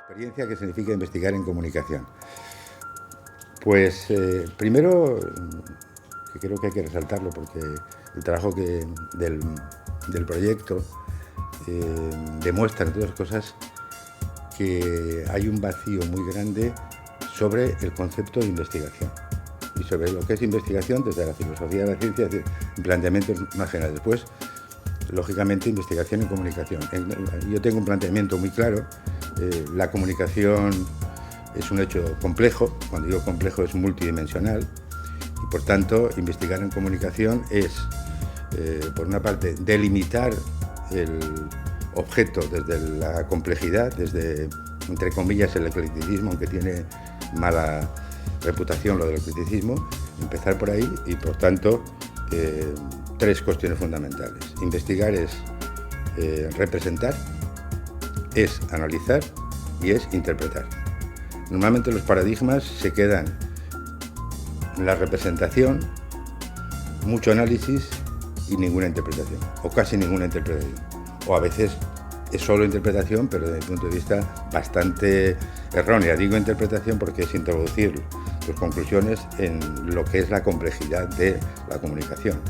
Experiencia que significa investigar en comunicación. Pues primero, que creo que hay que resaltarlo porque el trabajo del proyecto demuestra, entre otras cosas, que hay un vacío muy grande sobre el concepto de investigación y sobre lo que es investigación desde la filosofía de la ciencia, en planteamientos más generales. Después, lógicamente, investigación en comunicación. Yo tengo un planteamiento muy claro. La comunicación es un hecho complejo. Cuando digo complejo, es multidimensional, y por tanto investigar en comunicación es, por una parte, delimitar el objeto desde la complejidad, desde, entre comillas, el eclecticismo, aunque tiene mala reputación lo del eclecticismo, empezar por ahí. Y por tanto, tres cuestiones fundamentales. Investigar es representar, es analizar y es interpretar. Normalmente los paradigmas se quedan en la representación, mucho análisis y ninguna interpretación, o casi ninguna interpretación. O a veces es solo interpretación, pero desde mi punto de vista bastante errónea. Digo interpretación porque es introducir sus conclusiones en lo que es la complejidad de la comunicación.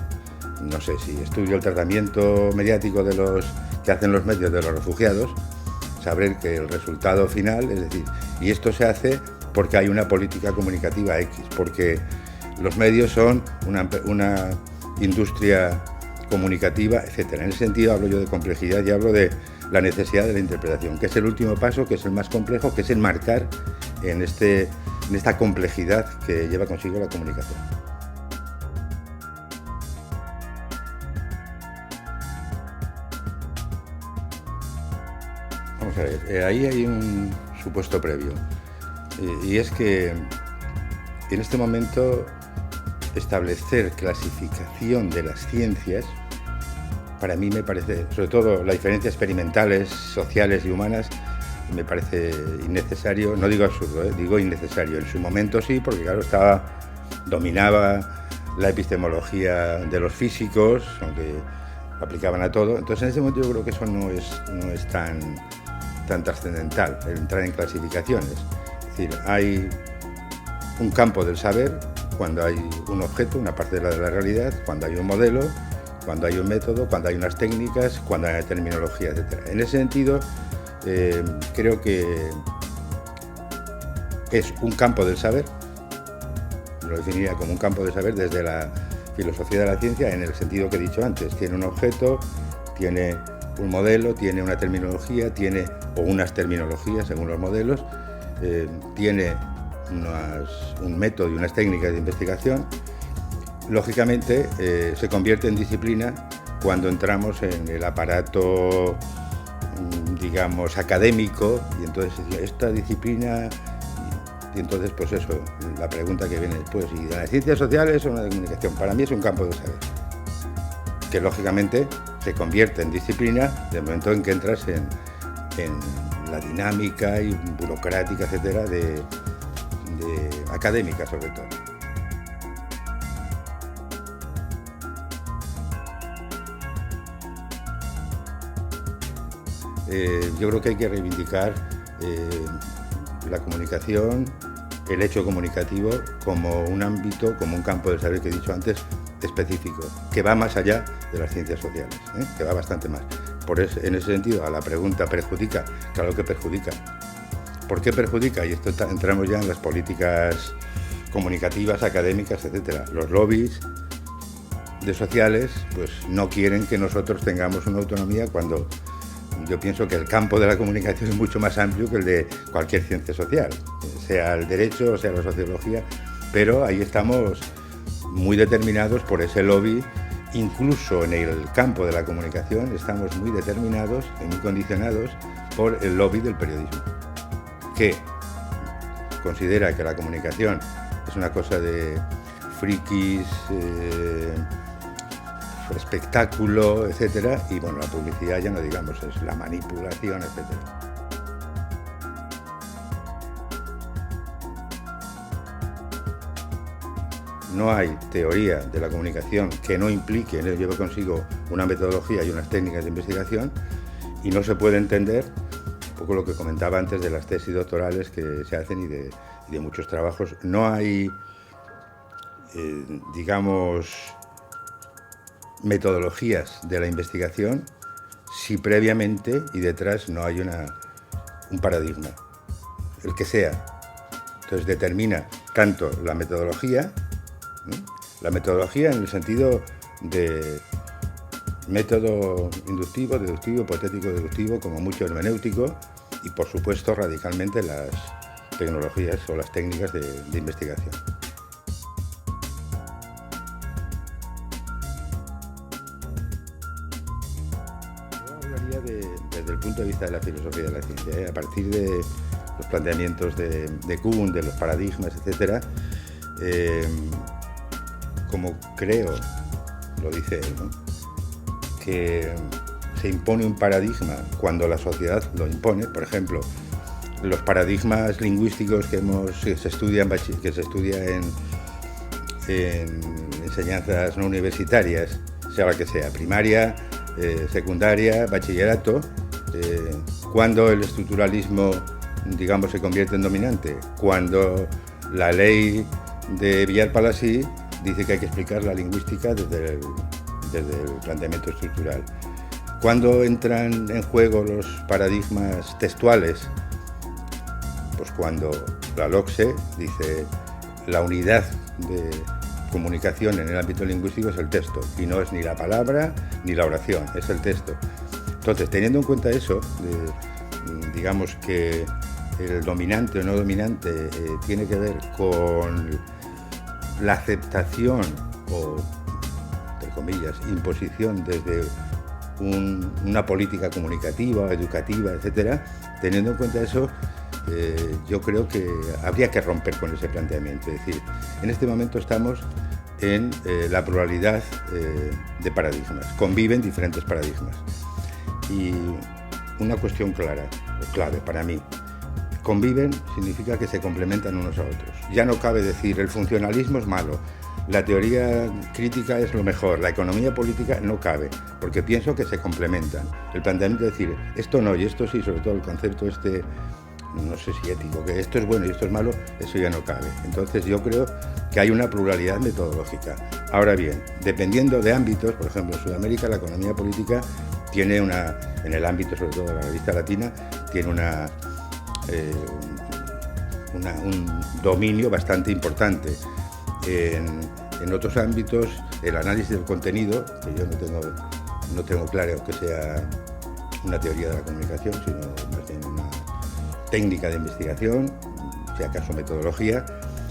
No sé, si estudio el tratamiento mediático de los que hacen los medios de los refugiados, saber que el resultado final, es decir, y esto se hace porque hay una política comunicativa X, porque los medios son una industria comunicativa, etc. En ese sentido hablo yo de complejidad y hablo de la necesidad de la interpretación, que es el último paso, que es el más complejo, que es enmarcar en esta complejidad que lleva consigo la comunicación. Vamos a ver, ahí hay un supuesto previo, y es que en este momento establecer clasificación de las ciencias, para mí me parece, sobre todo las diferencias experimentales, sociales y humanas, me parece innecesario, no digo absurdo, digo innecesario. En su momento sí, porque claro, dominaba la epistemología de los físicos, aunque aplicaban a todo. Entonces en ese momento yo creo que eso no es tan trascendental, el entrar en clasificaciones. Es decir, hay un campo del saber cuando hay un objeto, una parte de la realidad, cuando hay un modelo, cuando hay un método, cuando hay unas técnicas, cuando hay una terminología, etc. En ese sentido, creo que es un campo del saber, lo definiría como un campo del saber desde la filosofía de la ciencia, en el sentido que he dicho antes. Tiene un objeto, tiene un modelo, tiene una terminología, o unas terminologías según los modelos, tiene un método y unas técnicas de investigación. Lógicamente se convierte en disciplina cuando entramos en el aparato, digamos, académico, y entonces esta disciplina, y entonces pues eso, la pregunta que viene después, ¿y de las ciencias sociales o una de comunicación? Para mí es un campo de saber, que lógicamente se convierte en disciplina desde el momento en que entras en la dinámica y burocrática, etcétera, de académica sobre todo. Yo creo que hay que reivindicar la comunicación, el hecho comunicativo, como un ámbito, como un campo del saber que he dicho antes, específico, que va más allá de las ciencias sociales, que va bastante más. En ese sentido, a la pregunta, ¿perjudica? Claro que perjudica. ¿Por qué perjudica? Y esto entramos ya en las políticas comunicativas, académicas, etc. Los lobbies de sociales pues no quieren que nosotros tengamos una autonomía, cuando yo pienso que el campo de la comunicación es mucho más amplio que el de cualquier ciencia social, sea el derecho o sea la sociología, pero ahí estamos muy determinados por ese lobby. Incluso en el campo de la comunicación estamos muy determinados y muy condicionados por el lobby del periodismo, que considera que la comunicación es una cosa de frikis, espectáculo, etcétera, y bueno, la publicidad ya no digamos, es la manipulación, etcétera. No hay teoría de la comunicación que no implique, lleve consigo una metodología y unas técnicas de investigación, y no se puede entender un poco lo que comentaba antes de las tesis doctorales que se hacen y de muchos trabajos. No hay, digamos, metodologías de la investigación si previamente y detrás no hay un paradigma, el que sea. Entonces determina tanto la metodología, ¿no? La metodología en el sentido de método inductivo, deductivo, hipotético, deductivo, como mucho hermenéutico, y por supuesto radicalmente las tecnologías o las técnicas de investigación. Yo hablaría desde el punto de vista de la filosofía de la ciencia, a partir de los planteamientos de Kuhn, de los paradigmas, etc. Como creo, lo dice él, ¿no?, que se impone un paradigma cuando la sociedad lo impone. Por ejemplo, los paradigmas lingüísticos que se estudia en enseñanzas no universitarias, sea la que sea, primaria, secundaria, bachillerato, cuando el estructuralismo, digamos, se convierte en dominante, cuando la ley de Villard-Palasí dice que hay que explicar la lingüística desde el planteamiento estructural. Cuando entran en juego los paradigmas textuales, pues cuando la LOCSE dice la unidad de comunicación en el ámbito lingüístico es el texto, y no es ni la palabra ni la oración, es el texto. Entonces, teniendo en cuenta eso, digamos que el dominante o no dominante tiene que ver con la aceptación o, entre comillas, imposición desde una política comunicativa, educativa, etcétera. Teniendo en cuenta eso, yo creo que habría que romper con ese planteamiento. Es decir, en este momento estamos en la pluralidad de paradigmas. Conviven diferentes paradigmas. Y una cuestión clara, o clave para mí: conviven significa que se complementan unos a otros. Ya no cabe decir el funcionalismo es malo, la teoría crítica es lo mejor, la economía política no cabe, porque pienso que se complementan. El planteamiento de decir esto no y esto sí, sobre todo el concepto no sé si ético, que esto es bueno y esto es malo, eso ya no cabe. Entonces yo creo que hay una pluralidad metodológica. Ahora bien, dependiendo de ámbitos, por ejemplo en Sudamérica la economía política tiene en el ámbito sobre todo de la revista latina, tiene un dominio bastante importante. En otros ámbitos, el análisis del contenido, que yo no tengo claro que sea una teoría de la comunicación, sino más bien una técnica de investigación, si acaso metodología.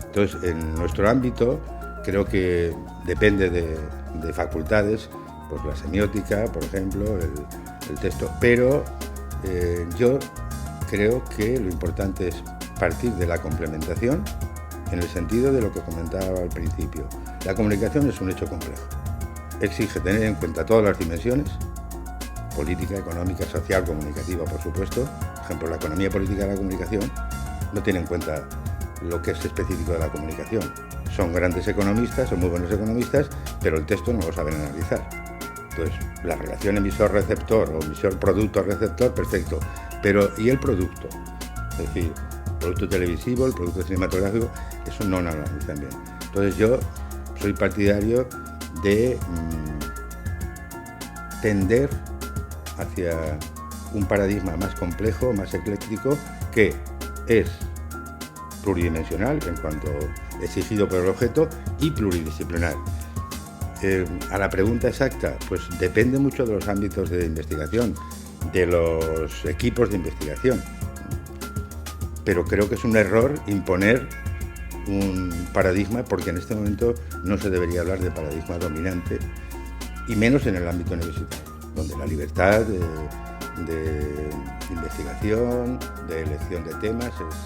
Entonces, en nuestro ámbito, creo que depende de facultades, pues la semiótica, por ejemplo, el texto, pero yo creo que lo importante es partir de la complementación en el sentido de lo que comentaba al principio. La comunicación es un hecho complejo. Exige tener en cuenta todas las dimensiones, política, económica, social, comunicativa, por supuesto. Por ejemplo, la economía política de la comunicación no tiene en cuenta lo que es específico de la comunicación. Son grandes economistas, son muy buenos economistas, pero el texto no lo saben analizar. Entonces, la relación emisor-receptor o emisor-producto-receptor, perfecto. Pero, ¿y el producto? Es decir, el producto televisivo, el producto cinematográfico, eso no lo analizan bien. Entonces, yo soy partidario de tender hacia un paradigma más complejo, más ecléctico, que es pluridimensional en cuanto exigido por el objeto y pluridisciplinar. A la pregunta exacta, pues depende mucho de los ámbitos de investigación, de los equipos de investigación, pero creo que es un error imponer un paradigma, porque en este momento no se debería hablar de paradigma dominante, y menos en el ámbito universitario, donde la libertad de investigación, de elección de temas es